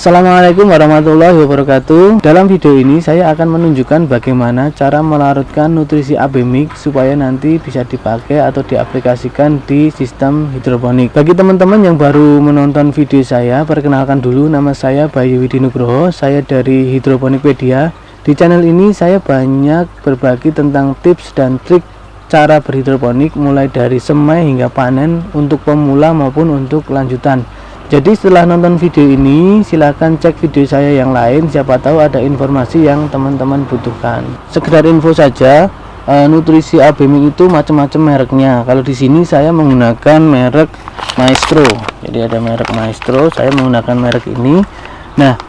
Assalamualaikum warahmatullahi wabarakatuh. Dalam video ini saya akan menunjukkan bagaimana cara melarutkan nutrisi AB mix supaya nanti bisa dipakai atau diaplikasikan di sistem hidroponik. Bagi teman-teman yang baru menonton video saya, perkenalkan dulu, nama saya Bayu Widi Nugroho. Saya dari Hidroponikpedia. Di channel ini saya banyak berbagi tentang tips dan trik cara berhidroponik, mulai dari semai hingga panen untuk pemula maupun untuk lanjutan. Jadi setelah nonton video ini, silahkan cek video saya yang lain, siapa tahu ada informasi yang teman-teman butuhkan. Sekedar info saja, nutrisi AB mix itu macam-macam mereknya. Kalau di sini saya menggunakan merek Maestro. Jadi ada merek Maestro, saya menggunakan merek ini. Nah,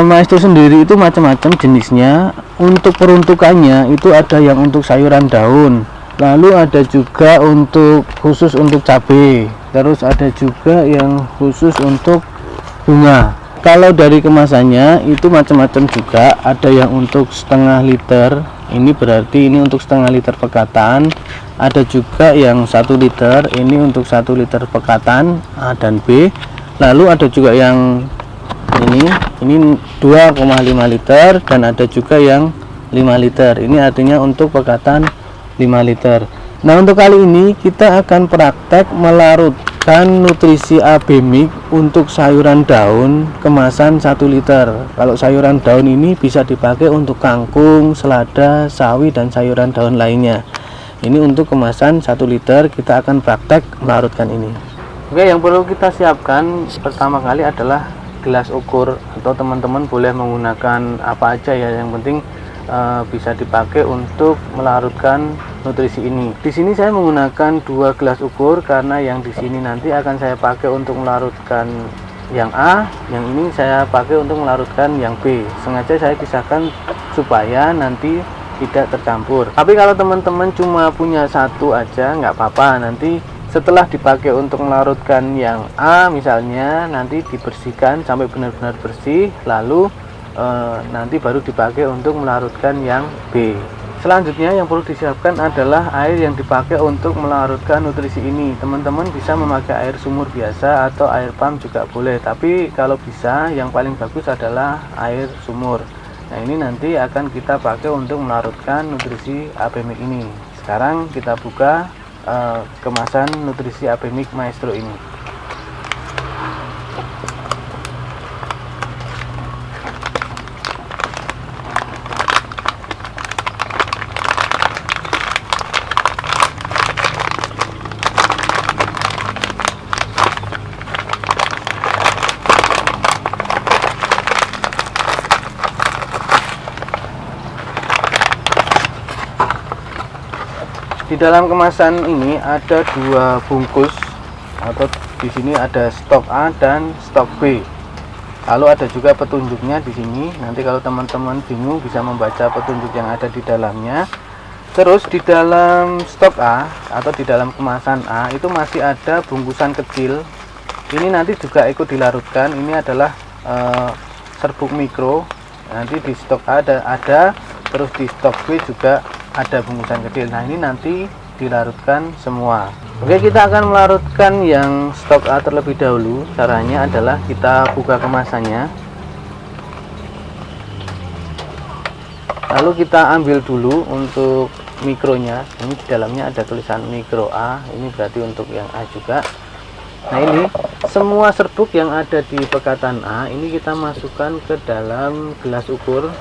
Maestro sendiri itu macam-macam jenisnya. Untuk peruntukannya itu ada yang untuk sayuran daun, lalu ada juga untuk khusus untuk cabai, terus ada juga yang khusus untuk bunga. Kalau dari kemasannya itu macam-macam juga, ada yang untuk setengah liter, ini berarti ini untuk setengah liter pekatan. Ada juga yang 1 liter, ini untuk 1 liter pekatan A dan B. Lalu ada juga yang ini 2,5 liter, dan ada juga yang 5 liter, ini artinya untuk pekatan 5 liter. Nah, untuk kali ini kita akan praktek melarutkan nutrisi AB mix untuk sayuran daun kemasan 1 liter. Kalau sayuran daun ini bisa dipakai untuk kangkung, selada, sawi, dan sayuran daun lainnya. Ini untuk kemasan 1 liter, kita akan praktek melarutkan ini. Oke, yang perlu kita siapkan pertama kali adalah gelas ukur, atau teman-teman boleh menggunakan apa aja ya, yang penting bisa dipakai untuk melarutkan nutrisi ini. Di sini saya menggunakan 2 gelas ukur karena yang di sini nanti akan saya pakai untuk melarutkan yang A, yang ini saya pakai untuk melarutkan yang B. Sengaja saya pisahkan supaya nanti tidak tercampur. Tapi kalau teman-teman cuma punya satu aja nggak apa-apa, nanti setelah dipakai untuk melarutkan yang A misalnya, nanti dibersihkan sampai benar-benar bersih, lalu nanti baru dipakai untuk melarutkan yang B. Selanjutnya yang perlu disiapkan adalah air yang dipakai untuk melarutkan nutrisi ini. Teman-teman bisa memakai air sumur biasa atau air pump juga boleh, tapi kalau bisa yang paling bagus adalah air sumur. Nah, ini nanti akan kita pakai untuk melarutkan nutrisi AB mix ini. Sekarang kita buka kemasan nutrisi AB mix Maestro ini. Di dalam kemasan ini ada 2 bungkus, atau di sini ada stok A dan stok B. Lalu ada juga petunjuknya di sini. Nanti kalau teman-teman bingung bisa membaca petunjuk yang ada di dalamnya. Terus di dalam stok A atau di dalam kemasan A itu masih ada bungkusan kecil. Ini nanti juga ikut dilarutkan. Ini adalah serbuk mikro. Nanti di stok A ada, terus di stok B juga ada bungkusan kecil. Nah, ini nanti dilarutkan semua. Oke, kita akan melarutkan yang stok A terlebih dahulu. Caranya adalah kita buka kemasannya, lalu kita ambil dulu untuk mikronya. Ini di dalamnya ada tulisan mikro A, ini berarti untuk yang A juga. Nah, ini semua serbuk yang ada di pekatan A ini kita masukkan ke dalam gelas ukur.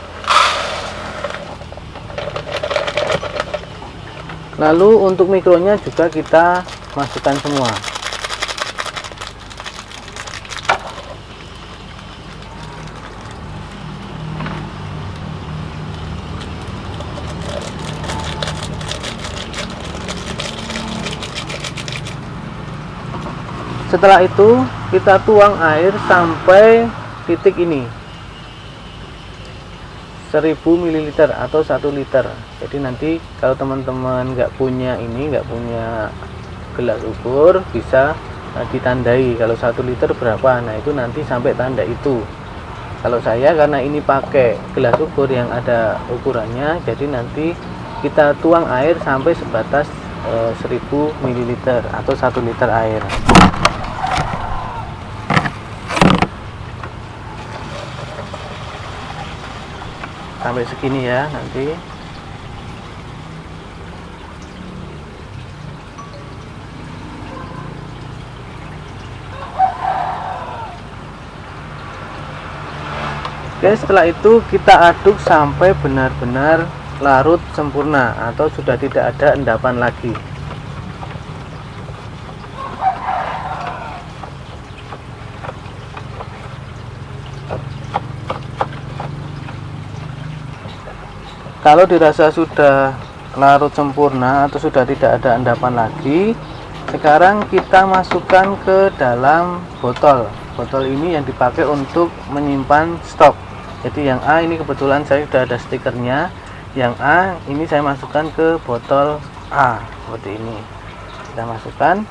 Lalu untuk mikronya juga kita masukkan semua. Setelah itu kita tuang air sampai titik ini, 1000 ml atau 1 liter. Jadi nanti kalau teman-teman nggak punya gelas ukur, bisa ditandai kalau 1 liter berapa. Nah, itu nanti sampai tanda itu. Kalau saya karena ini pakai gelas ukur yang ada ukurannya, jadi nanti kita tuang air sampai sebatas 1000 ml atau 1 liter air. sampai segini ya nanti. Oke, setelah itu kita aduk sampai benar-benar larut sempurna atau sudah tidak ada endapan lagi. Kalau dirasa sudah larut sempurna atau sudah tidak ada endapan lagi, sekarang kita masukkan ke dalam botol. Botol ini yang dipakai untuk menyimpan stok. Jadi yang A ini kebetulan saya sudah ada stikernya. Yang A ini saya masukkan ke botol A seperti ini. Kita masukkan.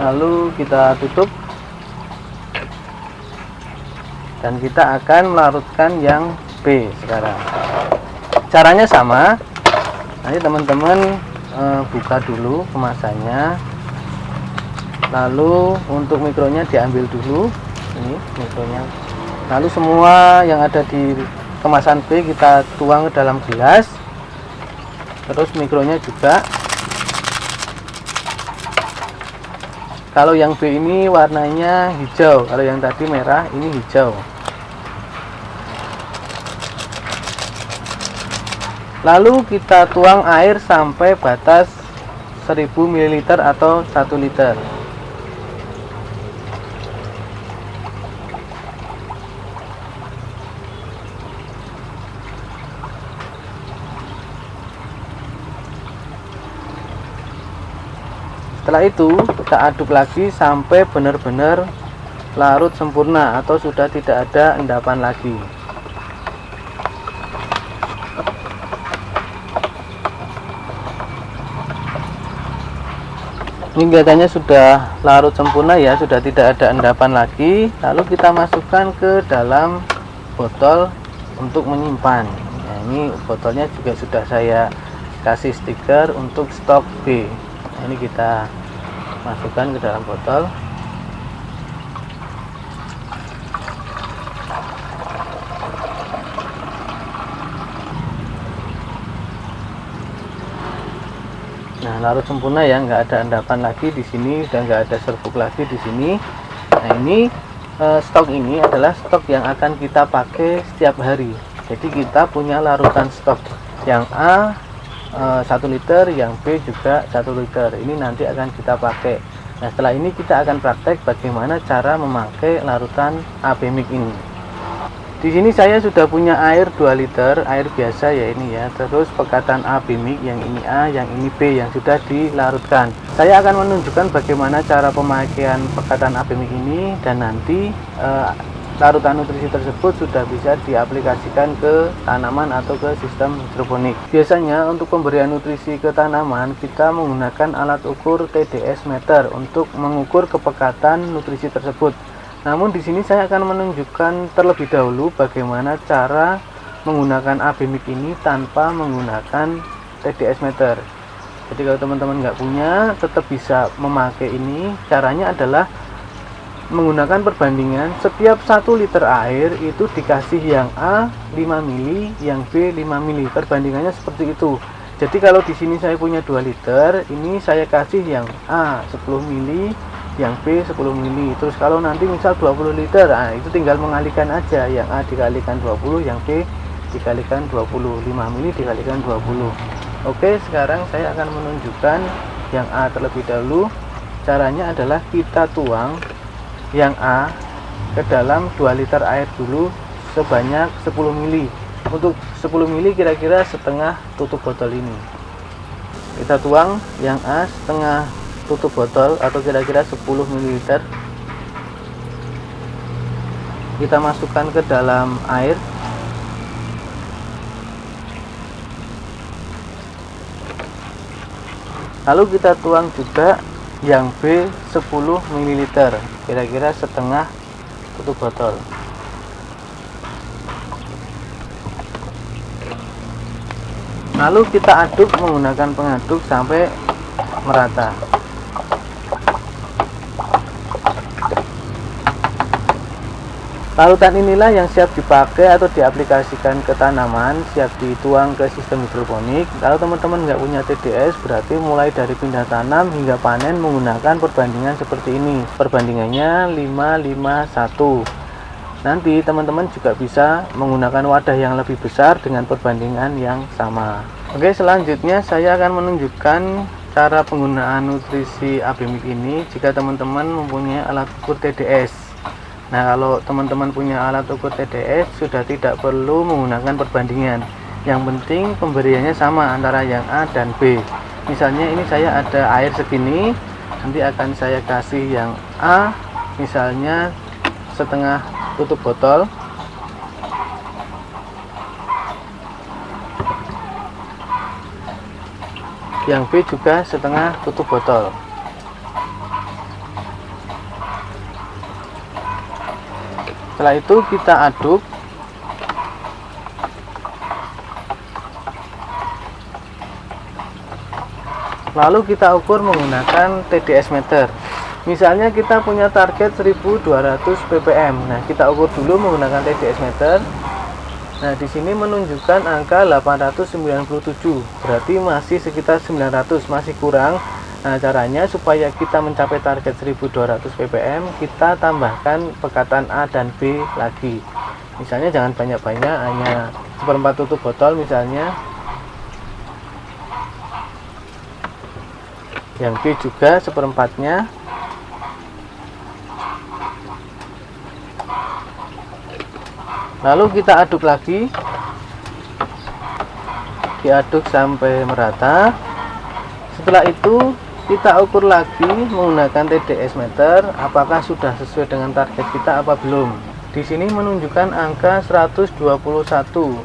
Lalu kita tutup. Dan kita akan melarutkan yang B sekarang. Caranya sama. Nanti teman-teman buka dulu kemasannya. Lalu untuk mikronya diambil dulu. Ini mikronya. Lalu semua yang ada di kemasan B kita tuang ke dalam gelas. Terus mikronya juga. Kalau yang B ini warnanya hijau, kalau yang tadi merah ini hijau. Lalu kita tuang air sampai batas 1000 ml atau 1 liter. Setelah itu kita aduk lagi sampai benar-benar larut sempurna atau sudah tidak ada endapan lagi. Ini kelihatannya sudah larut sempurna ya, sudah tidak ada endapan lagi. Lalu kita masukkan ke dalam botol untuk menyimpan. Nah, ini botolnya juga sudah saya kasih stiker untuk stok B. Nah, ini kita masukkan ke dalam botol. Nah, larut sempurna ya, nggak ada endapan lagi di sini dan nggak ada serbuk lagi di sini. Nah, ini stok ini adalah stok yang akan kita pakai setiap hari. Jadi kita punya larutan stok yang A 1 liter, yang B juga 1 liter. Ini nanti akan kita pakai. Nah, setelah ini kita akan praktek bagaimana cara memakai larutan AB Mix ini. Di sini saya sudah punya air 2 liter, air biasa ya ini ya. Terus pekatan AB Mix, yang ini A, yang ini B yang sudah dilarutkan. Saya akan menunjukkan bagaimana cara pemakaian pekatan AB Mix ini dan nanti larutan nutrisi tersebut sudah bisa diaplikasikan ke tanaman atau ke sistem hidroponik. Biasanya untuk pemberian nutrisi ke tanaman kita menggunakan alat ukur TDS meter untuk mengukur kepekatan nutrisi tersebut. Namun di sini saya akan menunjukkan terlebih dahulu bagaimana cara menggunakan AB Mix ini tanpa menggunakan TDS meter. Jadi kalau teman-teman nggak punya, tetap bisa memakai ini. Caranya adalah menggunakan perbandingan setiap 1 liter air itu dikasih yang A 5 mili, yang B 5 mili. Perbandingannya seperti itu. Jadi kalau di sini saya punya 2 liter, ini saya kasih yang A 10 mili, yang B 10 mili. Terus kalau nanti misal 20 liter, nah itu tinggal mengalihkan aja, yang A dikalikan 20, yang B dikalikan 20, 5 mili dikalikan 20. Oke, sekarang saya akan menunjukkan yang A terlebih dahulu. Caranya adalah kita tuang yang A ke dalam 2 liter air dulu sebanyak 10 mili. Untuk 10 mili kira-kira setengah tutup botol ini. Kita tuang yang A setengah tutup botol atau kira-kira 10 ml. Kita masukkan ke dalam air. Lalu kita tuang juga yang B 10 ml, kira-kira setengah tutup botol. Lalu kita aduk menggunakan pengaduk sampai merata. Larutan inilah yang siap dipakai atau diaplikasikan ke tanaman, siap dituang ke sistem hidroponik. Kalau teman-teman nggak punya TDS, berarti mulai dari pindah tanam hingga panen menggunakan perbandingan seperti ini. Perbandingannya 5:5:1. Nanti teman-teman juga bisa menggunakan wadah yang lebih besar dengan perbandingan yang sama. Oke, selanjutnya saya akan menunjukkan cara penggunaan nutrisi Abemik ini jika teman-teman mempunyai alat ukur TDS. Nah, kalau teman-teman punya alat ukur TDS sudah tidak perlu menggunakan perbandingan. Yang penting pemberiannya sama antara yang A dan B. Misalnya ini saya ada air segini, nanti akan saya kasih yang A misalnya setengah tutup botol. Yang B juga setengah tutup botol. Setelah itu kita aduk. Lalu kita ukur menggunakan TDS meter. Misalnya kita punya target 1200 ppm. Nah, kita ukur dulu menggunakan TDS meter. Nah, di sini menunjukkan angka 897. Berarti masih sekitar 900, masih kurang. Nah, caranya supaya kita mencapai target 1200 ppm, kita tambahkan pekatan A dan B lagi. Misalnya jangan banyak-banyak, hanya seperempat tutup botol misalnya. Yang B juga seperempatnya. Lalu kita aduk lagi. Diaduk sampai merata. Setelah itu kita ukur lagi menggunakan TDS meter apakah sudah sesuai dengan target kita apa belum. Di sini menunjukkan angka 121,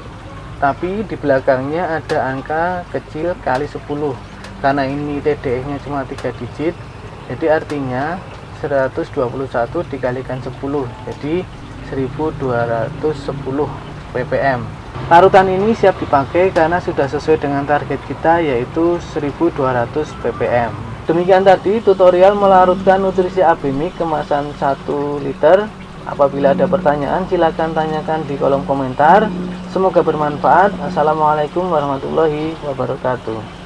tapi di belakangnya ada angka kecil kali 10. Karena ini TDS nya cuma 3 digit, jadi artinya 121 dikalikan 10, jadi 1210 ppm. Larutan ini siap dipakai karena sudah sesuai dengan target kita, yaitu 1200 ppm. Demikian tadi tutorial melarutkan nutrisi Abemik kemasan 1 liter. Apabila ada pertanyaan silahkan tanyakan di kolom komentar. Semoga bermanfaat. Assalamualaikum warahmatullahi wabarakatuh.